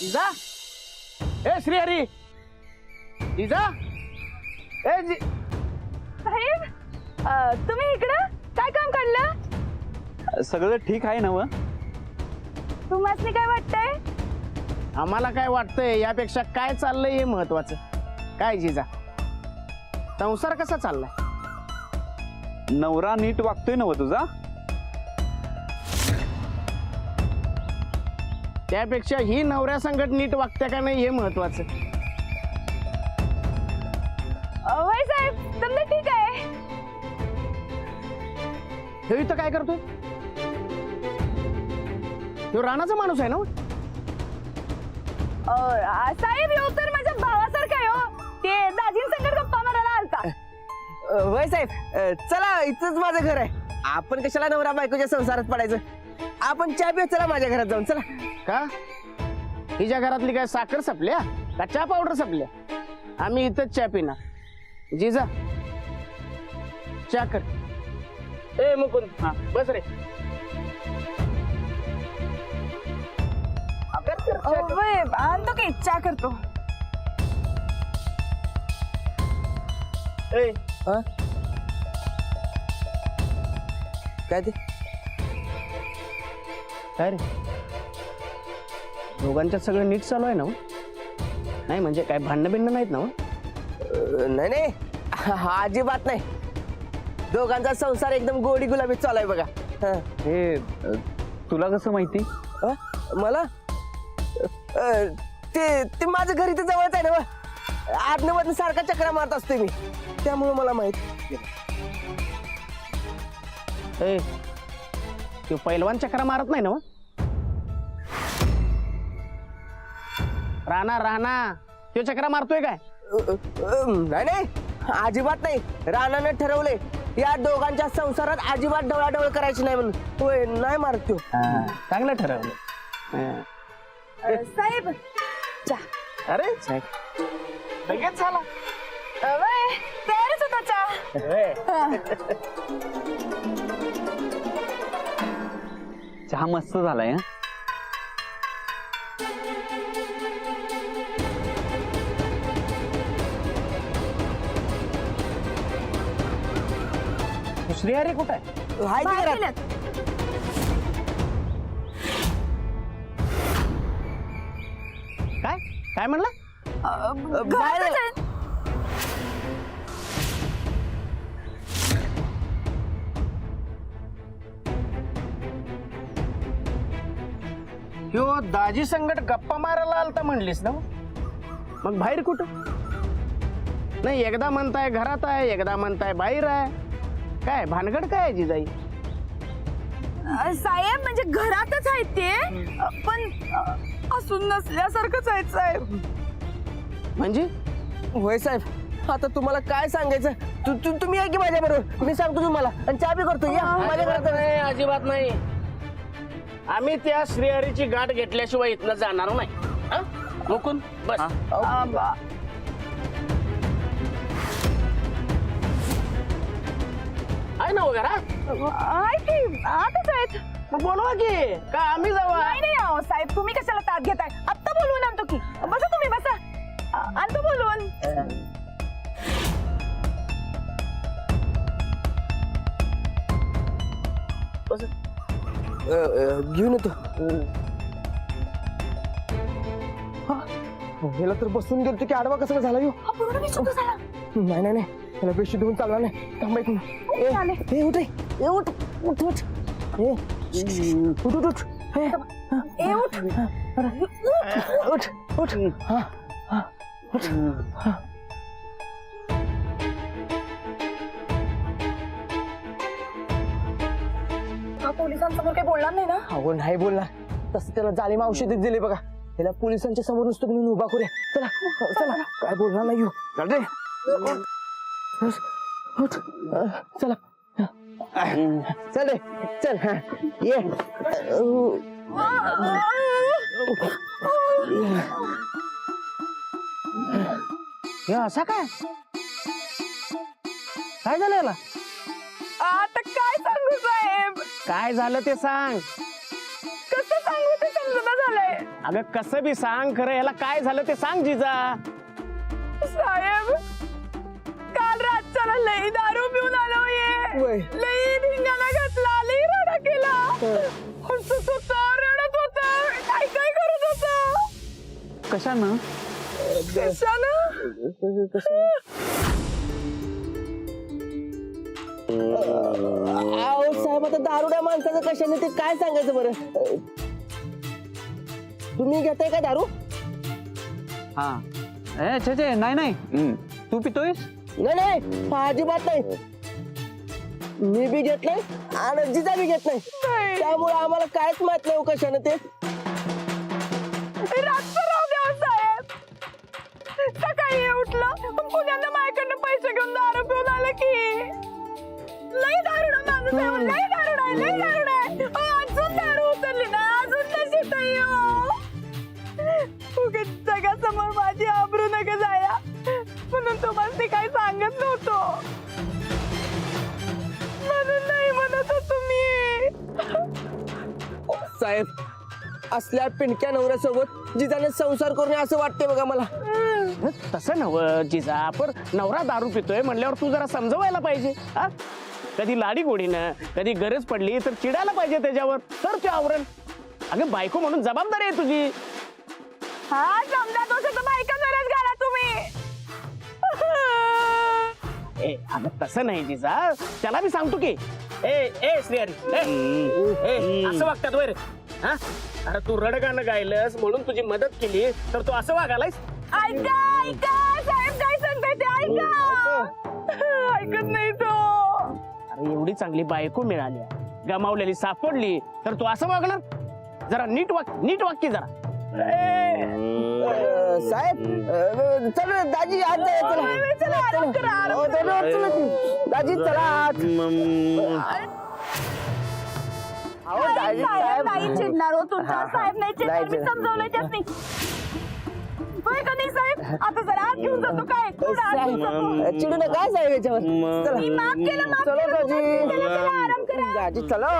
जा ए श्रीहरी जा ए साहेब तुम्ही इकडं काय काम काढलं? सगळं ठीक आहे ना व? तुम्हाला काय वाटतंय? आम्हाला काय वाटतंय यापेक्षा काय चाललंय हे महत्वाचं. काय जिजा संसार कसा चाललाय? नवरा नीट वागतोय ना व तुझा? त्यापेक्षा ही नवऱ्या संगत नीट वागत्या का नाही हे महत्वाचं. होय साहेब समजा ठीक आहे. हे इथं काय करतोय? ह्यो राणाचा माणूस आहे ना? साहेब येऊ तर माझ्या भावासारखा आहे हो. ते दाजीं संगत गप्पा मारायला आलता. वय साहेब चला इथंच माझं घर आहे. आपण कशाला नवरा बायकोच्या संसारात पडायचं. आपण चहा पिऊ चला माझ्या घरात जाऊन. चला. का हिच्या घरातली काय साखर सपल्या का चहा पावडर सपल्या? आम्ही इथंच चहा पिणार. जिजा चहा कर. ए मुकुंद हा बस रे. होय आणतो की चहा करतो. ए काय ते काय रे दोघांच्यात सगळं नीट चालू आहे ना? नाही म्हणजे काय भांडणं बिंडणं नाहीत ना? नाही नाही अजिबात नाही. दोघांचा संसार एकदम गोडी गुलाबी चालू आहे बघा. हे तुला कसं माहिती? मला ते ते माझं घर इथे जवळच आहे ना. आतनं मधनं सारखा चक्रा मारत असते मी. त्यामुळे मला माहित. ए तो पैलवान चक्रा मारत नाही ना? राणा राणा तो चक्रा मारतोय काय? नाही नाही अजिबात नाही. राणाने ठरवले या दोघांच्या संसारात अजिबात डवळाडवळ करायची नाही म्हणून. होय नाही मारत तो. चांगलं ठरवलं. साहेब चहा. अरे साहेब लगेच झाला. होय तयारच होता चहा. चहा मस्त झालाय हा? दुसरी अरे कुठं आहे? हाय की बाहेर घरात? गेल्यात. काय काय म्हणलं? घरातच आहेत. ह्यो दाजी संगट गप्पा मारायला आलता म्हणलीस ना? मग बाहेर कुठं? नाही एकदा म्हणताय घरात आहे एकदा म्हणताय बाहेर आहे. काय भानगड काय आहे जिजाई? साहेब म्हणजे घरातच आहेत ते पण असून नसल्यासारखंच आहेत साहेब. म्हणजे होय साहेब आता तुम्हाला काय सांगायचं. तुम्ही या की माझ्या बरोबर. मी सांगतो तुम्हाला आणि चहा बी करतो. या माझ्या घरात. नाही अजिबात नाही. आम्ही त्या श्रीहरीची गाठ घेतल्याशिवाय इथनं जाणार नाही. हा? मुकुंद बस. आहे ना वगैरे आहे की आताच आहेत. मग बोलवा की का आम्ही जाऊ? नाही नाही अहो साहेब तुम्ही कशाला ताट घेताय. आत्ता बोलवून आणतो की. बसा तुम्ही बसा. आणतो बोलवून. बस. घेऊन येतो. ह्याला तर बसून गेलतो की आडवा कसं झाला. हा पूर्ण विसुद्ध झाला. नाही नाही नाही ह्याला बेशुद्ध होऊन चालला नाही. थांबा एक मिनिट. चालेल. ए उठ रे. ए उठ उठ उठ. ए उठ उठ उठ. ए ए उठ. उठ उठ. हा हा उठ. हा. हा पोलिसांसमोर काही बोलणार नाही ना? अहो नाही बोलणार. तसं त्याला जालिम औषधच दिले बघा. त्याला पोलिसांच्या समोर नुसतं तुम्ही उभा करूया. चला चला काय बोलणार नाही. चल रे. उठ. चला चल रे चल. हा ये. हे असा काय काय झालं याला? आता काय सांगू साहेब? काय झालं ते सांग. कसं सांगू ते समजून झालंय. अगं कसं बी सांग, खरं याला काय झालं ते सांग जिजा. साहेब काल रातच्याला लई दारू पिऊन आलो वय. ये लई धिंगाणा घातला, लई रडा केला, हसत होता, रडत होता, काय काय करत होता. कशानं? कशानं? अहो साहेब, आता दारुड्या माणसाचं कशाने ते काय सांगायचं बरं? तुम्ही घेताय का दारू? हा छे नाही नाही तू पितोयस? नाही नाही, अजिबात नाही. मी बी घेत नाही आणि जिजा बी घेत नाही. त्यामुळे आम्हाला कायच माहित नाही हो कशाने ते. रातचं राहू द्या साहेब. सकाळी उठलं पुण्याला माझ्याकडनं पैसे घेऊन दारू पिऊन आलं की लई दारुडा माणूस आहे, लई दारुडा आहे, लई दारुडा आहे. अजून दारू उतरली ना, अजून नशेत आहे हो. उगाच जगासमोर माझी आबरू नका जाया म्हणून तुम्हाला ते काही सांगत नव्हतो, म्हणून नाही म्हणत होतो मी. साहेब, असल्या पिणक्या नवऱ्यासोबत जिजाने संसार करून असं वाटते बघा मला. तसं नव जिजा, पण नवरा दारू पितोय म्हणल्यावर तू जरा समजवायला पाहिजे. हा, कधी लाडी गोडीनं, कधी गरज पडली तर चिडायला पाहिजे त्याच्यावर, तर ते आवरण. अगं बायको म्हणून जबाबदारी आहे तुझी. हा समजा तो तर बायका गरज घाला तुम्ही. ए अगं तसं नाही जिजा, त्याला मी सांगतो की ए श्रीहरी, असं वागतात वर. हा, अरे तू रडगाणं गायलंस म्हणून तुझी मदत केली तर तू असं वागायलायस? ऐका ऐका साहेब, काय सांगताय ते ऐका. ऐकत नाही तो. अरे एवढी चांगली बायको मिळाली, गमावलेली सापडली तर तू असं वागणार? जरा नीट वाक्य जरा. साहेब, चला दाजी आज जाऊया, चला. चला, आराम करा, आराम हो, चला, चला की. दाजी चला आज. अहो, दाजी साहेब नाही साहेब. चिडणार हो तुमचा. हा, साहेब नाही चिडणार, नाही मी चिडणार. समजावलंय त्यासनी. होय का नाही साहेब? आता जरा आत घेऊन जातो काय? थोडं आत घेऊन जातो. साहेब, चिडू नका साहेब याच्यावर. चला. मी माफ केलं, माफ चलो केलं. दाजी. चला, चला, आराम करा. दाजी चला.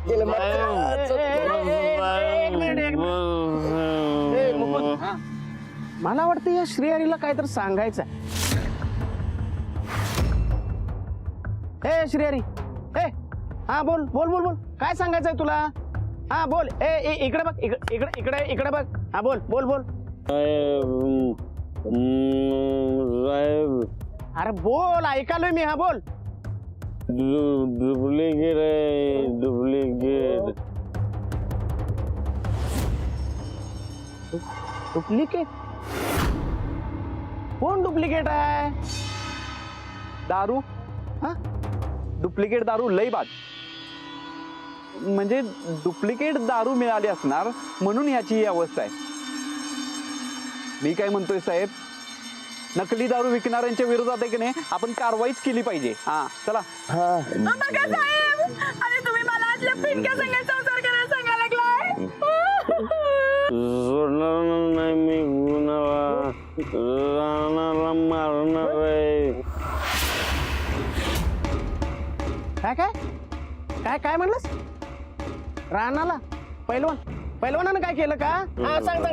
गेलं मग. एक मिनिट. ए, मुकुंद, हा. मला वाटतं या श्रीहरीला काहीतरी सांगायचं. ए श्रीहरी, ए हा बोल बोल बोल बोल, काय सांगायचंय तुला? हा बोल. ए इकडे बघ, इकडे बघ. हा बोल बोल बोल. अरे बोल, ऐकालोय मी. हा बोल. डुप्लिकेट आहे, डुप्लिकेट. डुप्लिकेट? कोण डुप्लिकेट आहे? दारू? हा, डुप्लिकेट दारू लई बाद. म्हणजे डुप्लिकेट दारू मिळाली असणार म्हणून याची ही अवस्था आहे. मी काय म्हणतोय साहेब, नकली दारू विकणाऱ्यांच्या विरोधात आहे की नाही आपण कारवाईच केली पाहिजे. हा चला. हा. बघा साहेब, आणि तुम्ही मला आतल्या पिंक्या संघात संसार करायला सांगायला लागलाय. सोडणार नाही मी गुन्हाला, राणाला मारणार आहे. काय म्हणलंस? राणाला? पैलवानानं काय केलं का? हा सांग.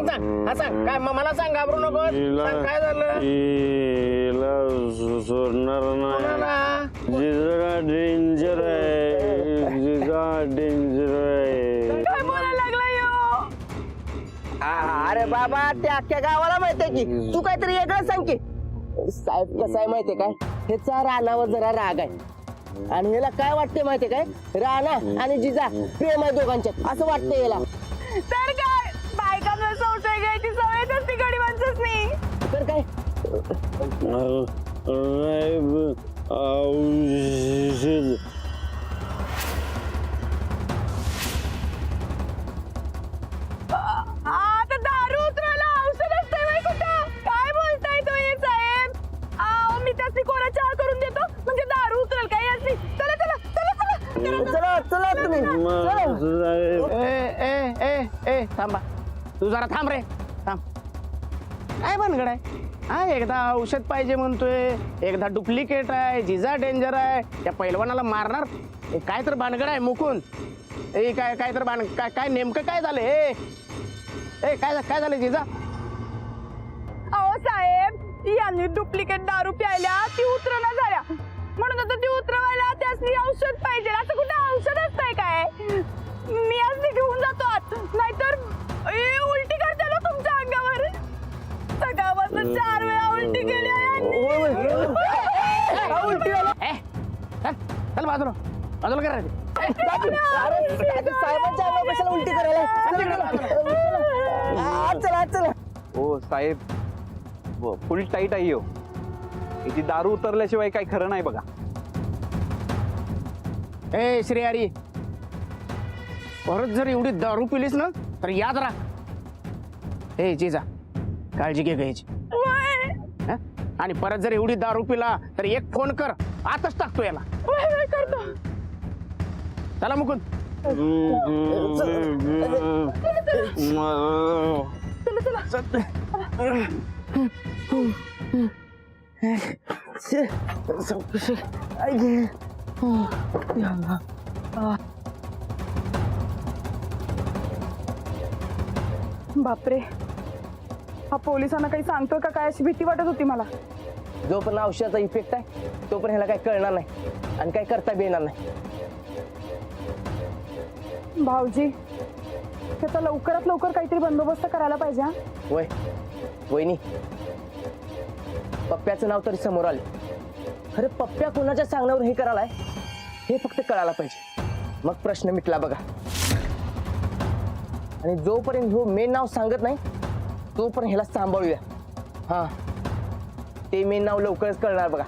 हा सांग, काय मला सांग, घाबरू नको. सांग काय झालं? हिला सोडणार नाही. कोणाला? जिजा डेंजर आहे, जिजा डेंजर आहे. काय बोलायला लागलाय हो? अरे बाबा, त्या अख्ख्या गावाला माहितीये की. तू काहीतरी वेगळं सांग की. साहेब कसं आहे माहितीये काय, ह्याचा रानावर जरा राग आहे आणि याला काय वाटते माहितीये काय, राणा आणि जिजा प्रेम आहे दोघांच्यात असं वाटतंय याला. तर काय, बायकांना संशय घ्यायची सवयच असते गडी माणसासनी. तर काय, साहेब, औषध. आता दारू उतरायला औषध असतंय व्हय कुठं? काय बोलताय तुम्ही साहेब? मी त्याची कोरा चहा करून देतो म्हणजे दारू उतरेल काय याची. चला चला चला चला. चला चला तुम्ही चला. साहेब, ए थांबा, तू जरा थांब रे, थांब. काय भानगड आहे? हा, एकदा औषध पाहिजे म्हणतोय, एकदा डुप्लिकेट आहे, जिजा डेंजर आहे, त्या पैलवानाला मारणार. काय तर भानगड आहे मुकुंद? ए काय काय तर बाण काय काय नेमकं काय झालं ए काय झालं जिजा? अहो साहेब यांनी डुप्लिकेट दारू प्यायल्या ती उतरणा झाल्या म्हणून आता ती उतरवायला त्यासनी औषध पाहिजे. असं कुठं औषध असतंय काय? मी आज ती घेऊन जातो आत नाहीतर उलटी करते ना तुमच्या अंगावर. सकाळपासून 4 वेळा उलटी केली आहे यांनी. चल बाजूला करायचं. साहेबांच्या अंगावर कशाला उलटी करायला? चला. हो साहेब, फुल टाईट आहे हो. याची दारू उतरल्याशिवाय काही खरं नाही बघा. ए श्रेयारी, परत जर एवढी दारू पिलीस ना तर याद राख. ए जिजा काळजी घे घ्यायची. आणि परत जर एवढी दारू पिला तर एक फोन कर, आताच टाकतो याला. करतो. चला मुकुंद. बापरे, हा पोलिसांना काही सांगतोय का काय अशी भीती वाटत होती मला. जोपर्यंत औषधाचा इफेक्ट आहे तोपर्यंत ह्याला काही कळणार नाही आणि काही करता बी येणार नाही. भाऊजी, त्याचा लवकरात लवकर काहीतरी बंदोबस्त करायला पाहिजे. हा वहिनी, पप्प्याचं नाव तरी समोर आले. अरे पप्प्या कोणाच्या सांगण्यावर हे करायलाय हे फक्त कळायला पाहिजे, मग प्रश्न मिटला बघा. आणि जोपर्यंत हो मेन नाव सांगत नाही तोपर्यंत ह्याला सांभाळूया. हा, ते मेन नाव लवकरच कळणार बघा.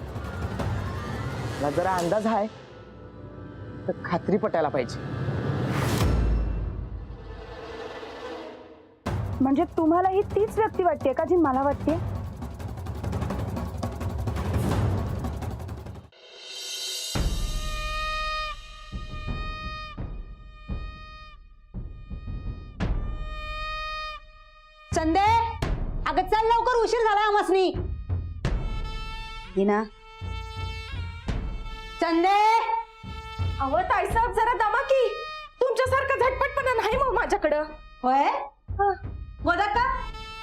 मला जरा अंदाज आहे तर खात्री पटायला पाहिजे. म्हणजे तुम्हाला ही तीच व्यक्ती वाटते का जी मला वाटते? संदे, अगं चल लवकर, उशीर झाला आमसनी. दिना, संदे. अहो ताईसाहेब जरा दमा की, तुमच्यासारखा झटपटपणा नाही मग माझ्याकडं. होय गोदा का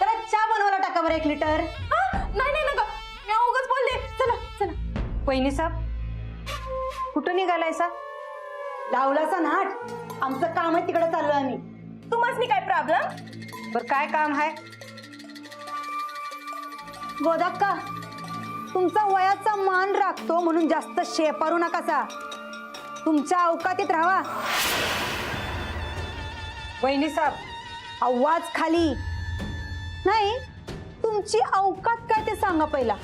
तर चहा बनवायला टाका बरं 1 लिटर. नाही नका, मी उगाच बोलले. चला. वहिनी साहेब, कुठं निघालायसा? लावलासा नाट. आमचं काम आहे, तिकडे चाललो आम्ही. तुम्हाला काय प्रॉब्लेम? बर काय काम आहे? गोदाक्का, तुमचा वयाचा मान राखतो म्हणून जास्त शेपारू नकासा. तुमच्या अवकातीत राहा. वहिनी साहेब, आवाज खाली. नाही, तुमची अवकात काय ते सांगा पहिला.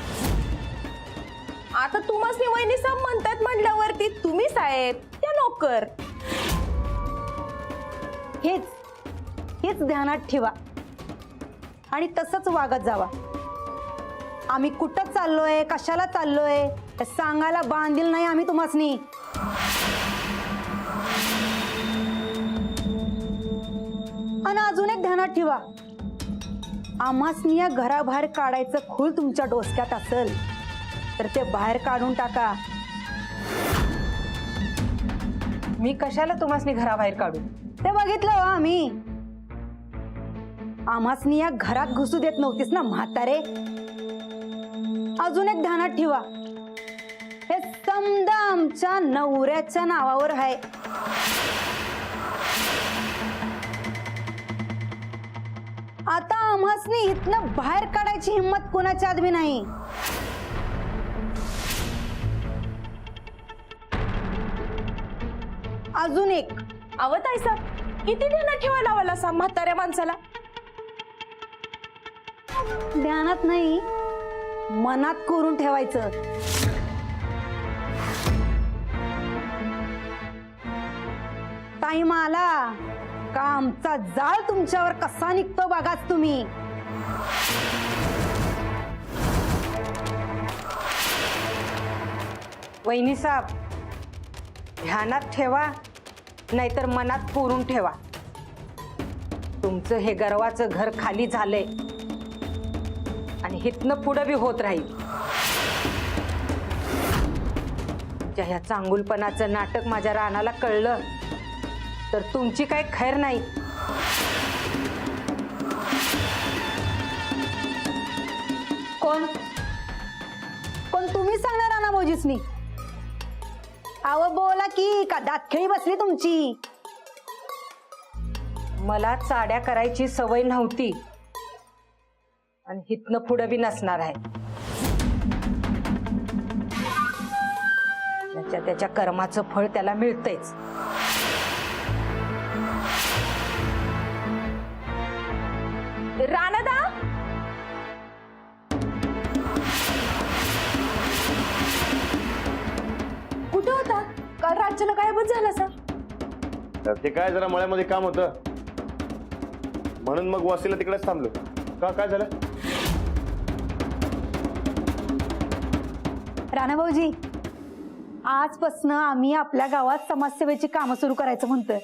आता तुम्हाला वहिनी साहेब म्हणतात म्हटल्यावरती तुम्ही साहेब त्या नोकर. हेच ध्यानात ठेवा आणि तसंच वागत जावा. आम्ही कुठं चाललोय, कशाला चाललोय हे सांगायला बांधील नाही आम्ही तुम्हासनी. आणि अजून एक ध्यानात ठेवा, आम्हासनी या घराबाहेर काढायचं खूळ तुमच्या डोसक्यात असेल तर ते बाहेर काढून टाका. मी कशाला तुम्हासनी घराबाहेर काढू? ते बघितलं हो आम्ही. आम्हासनी या घरात घुसू देत नव्हतीस ना म्हातारे. अजून एक ध्यानात ठेवा, हे समजा आमच्या नवऱ्याच्या नावावर आहे. आता आम्हासनी इथनं बाहेर काढायची हिंमत कोणाच्या आदमी नाही. अजून एक, अहो ताईसाहेब किती ध्यानात ठेवायला लावायला सा म्हाताऱ्या माणसाला? ध्यानात नाही, मनात कोरून ठेवायचं. टाइम आला का आमचा जाळ तुमच्यावर कसा निघतो बघाच तुम्ही. वहिनी साहेब, ध्यानात ठेवा नाहीतर मनात कोरून ठेवा. तुमचं हे गर्वाचं घर खाली झालंय आणि हितनं पुढं बी होत राहील. ज्या ह्या चांगुलपणाचं नाटक माझ्या रानाला कळलं तर तुमची काही खैर नाही. कोण कोण तुम्ही सांगणार राणा भाऊजीसनी? आव बोला की का दातखिळी बसली तुमची? मला चाड्या करायची सवय नव्हती आणि हितनं पुढं बी नसणार आहे. त्याच्या कर्माचं फळ त्याला मिळतेच. राणादा, कुठे होता काल? राज्याला गायबच झाला सा. तर ते काय जरा मळ्यामध्ये काम होतं म्हणून मग वस्तीला तिकडेच थांबलो. का काय झालं? राणा भाऊजी, आजपासून आम्ही आपल्या गावात समाजसेवेची कामं सुरू करायचं म्हणतोय.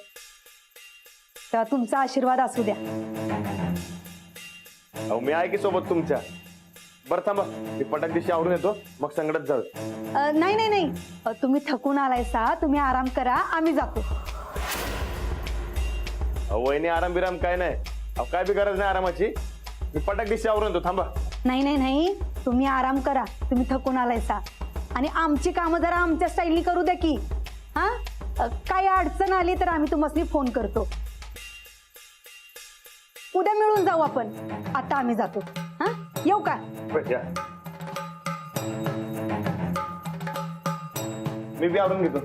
तेव्हा तुमचा आशीर्वाद असू द्या. अहो मी आहे की सोबत तुमच्या. बरं थांबा, मी पटाक दिवशी आवरून येतो, मग संगडत जाऊ. नाही नाही नाही, तुम्ही थकून आलायसा, तुम्ही आराम करा, आम्ही जातो. अहो वहिनी, आराम बिराम काय नाही. अहो काय बी गरज नाही आरामाची. मी पटाक दिवशी आवरून येतो, थांबा. नाही नाही नाही, तुम्ही आराम करा, तुम्ही थकून आलायसा. आणि आमची कामं जरा आमच्या स्टाईलनी करू द्या की. हा, काही अडचण आली तर आम्ही तुम्हाला फोन करतो. उद्या मिळून जाऊ आपण. आता आम्ही जातो. हा, येऊ का? बरं, या. मी बी आवरून घेतो.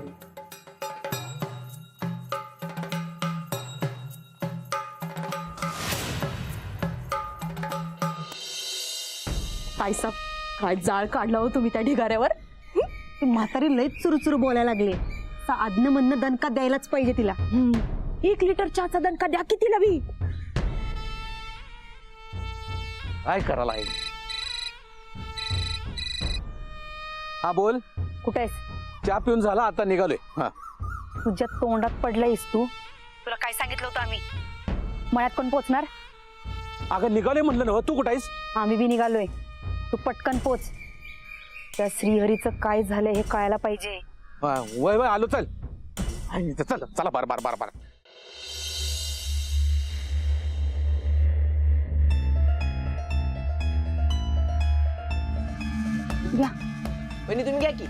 ताईसाब, काय जाळ काढला हो तुम्ही त्या ढिगाऱ्यावर. ती म्हातारी लयच चुरूचुरू बोलायला लागले. आदन म्हणणं दणका द्यायलाच पाहिजे तिला. 1 लिटर चहाचा दणका द्या की तिला बी. काय करायला आहे? हा बोल. कुठे आहेस? चहा पिऊन झाला, आता निघालोय. हा, तुझ्या तोंडात पडलायस तू. तुला काय सांगितलं होतं आम्ही? मळ्यात कोण पोचणार? अगं निघालोय म्हणलं ना. तू कुठं आहेस? आम्ही बी निघालोय. तू पटकन पोच. त्या श्रीहरीचं काय झालंय हे कळायला पाहिजे. वय वय आलो. चल चल चला. बार बार बार बार. घ्या. वहिनी तुम्ही घ्या की.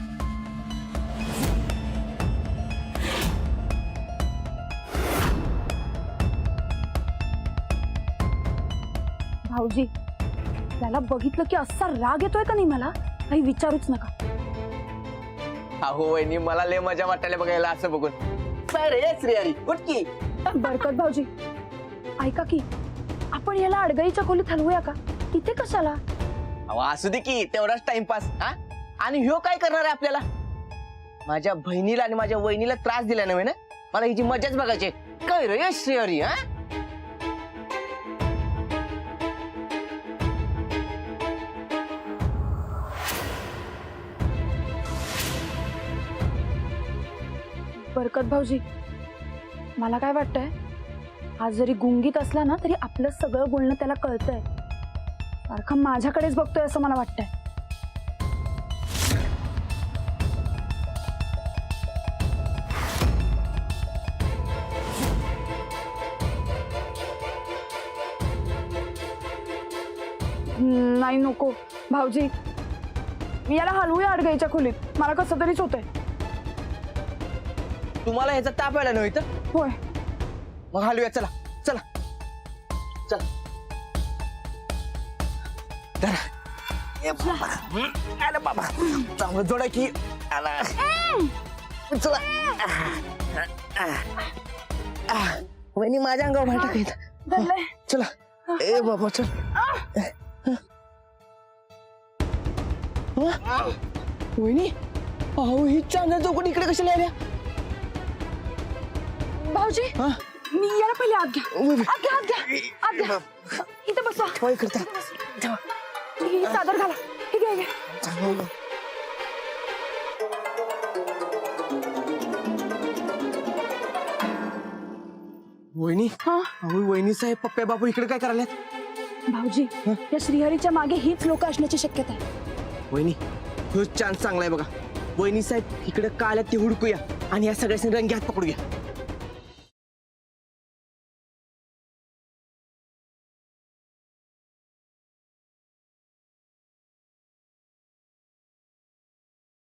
भाऊजी, त्याला बघितलं की असा राग येतोय का नाही मला, काही विचारूच नका. अहो वहिनी, मला लय मजा वाटायला बघायला असं बघून. रे श्रीहरी उठकी. बरकत भाऊजी, ऐका की, आपण याला अडगाईच्या खोलीत हलवूया का? इथे कशाला? अहो असू दे की, तेवढाच टाइमपास. हा, आणि ह्यो काय करणार आहे आपल्याला? माझ्या बहिणीला आणि माझ्या वहिनीला त्रास दिला नव्हे ना. मला हिची मजाच बघायची. काय रे श्रीहरी? हा, बरकत भाऊजी, मला काय वाटतंय, आज जरी गुंगीत असला ना तरी आपलं सगळं बोलणं त्याला कळतंय. सारखा माझ्याकडेच बघतोय असं मला वाटतंय. नाही नको भाऊजी, मी याला हलवूया अडगाईच्या खोलीत. मला कसं तरीच होतंय. तुम्हाला ह्याचा ताप आला नव्हे तर? होय. मग हलूया. चला चला चला. आला बाबा, चांगलं जोडा की. आला. चला. वहिनी माझ्या अंगावर भांडा येत. धरलंय. चला. ए बाबा चल. वहिनी, अहो ही चांगल्या चौकट इकडे कशाला आल्या? भाऊजी, मी याला पहिले आत घ्या. आत घ्या. इथे बसा. काय करता? ही चादर घाला. हे घ्या. वहिनी, हा अहो वहिनी साहेब पप्प्या बापू इकडे काय करायला? भाऊजी, या श्रीहरीच्या मागे हीच लोक असण्याची शक्यता आहे. वहिनी, ह्योच चान्स चांगला आहे बघा. वहिनी साहेब इकडे काय आल्या ते हुडकूया आणि या सगळ्यांनी रंगी हात पकडूया.